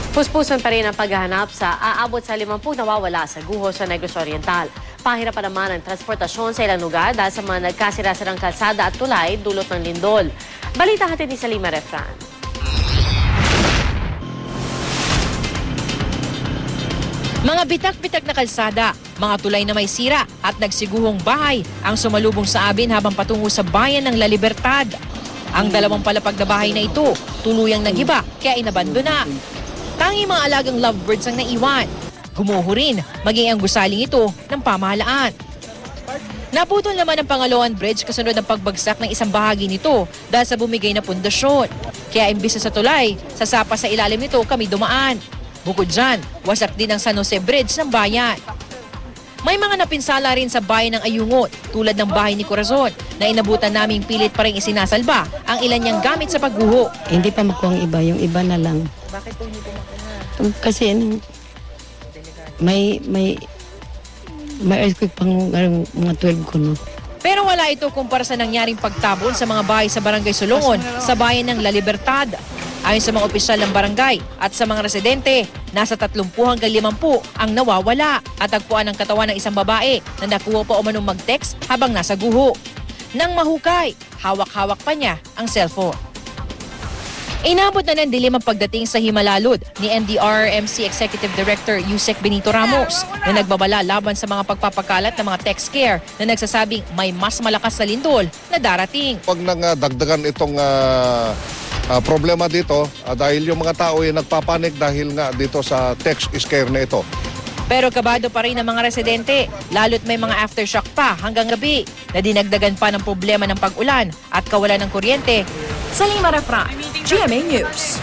Puspusan pa rin ang paghahanap sa aabot sa 50 nawawala sa guho sa Negros Oriental. Pahirap pa naman ang transportasyon sa ilang lugar dahil sa mga nagkasira-sirang kalsada at tulay dulot ng lindol. Balita hatid ni Salima Refran. Mga bitak-bitak na kalsada, mga tulay na may sira at nagsiguhong bahay ang sumalubong sa amin habang patungo sa bayan ng La Libertad. Ang dalawang palapag na bahay na ito, tuluyang nagiba kaya inabandona. Tanging mga alagang lovebirds ang naiwan. Gumuho rin maging ang gusaling ito ng pamahalaan. Naputol naman ang Pangalawang Bridge kasunod ng pagbagsak ng isang bahagi nito dahil sa bumigay na pundasyon. Kaya imbis na sa tulay, sa sapa sa ilalim nito kami dumaan. Bukod dyan, wasak din ang San Jose Bridge ng bayan. May mga napinsala rin sa bayan ng Ayungot tulad ng bahay ni Corazon na inabutan naming pilit pa rin isinasalba ang ilan niyang gamit sa pagguho. Hindi pa makuha ang iba, yung iba na lang. Bakit po hindi po makuha? Kasi may earthquake pang mga 12 ko, no? Pero wala ito kumpara sa nangyaring pagtabon sa mga bahay sa Barangay Sulungon sa bayan ng La Libertad. Ayon sa mga opisyal ng barangay at sa mga residente, nasa 30 hanggang 50 ang nawawala at tagpuan ang katawan ng isang babae na nakuha pa umanong mag-text habang nasa guho. Nang mahukay, hawak-hawak pa niya ang cellphone. Inabot na ng dilim ang pagdating sa Himalalud ni NDRRMC Executive Director Yusek Benito Ramos na nagbabala laban sa mga pagpapakalat ng mga text scare na nagsasabing may mas malakas na lindol na darating. Pag dagdagan itong problema dito dahil yung mga tao ay nagpapanik dahil nga dito sa text scare na ito. Pero kabado pa rin ang mga residente, lalo't may mga aftershock pa hanggang gabi na dinagdagan pa ng problema ng pag-ulan at kawalan ng kuryente. Salima Refran, GMA News.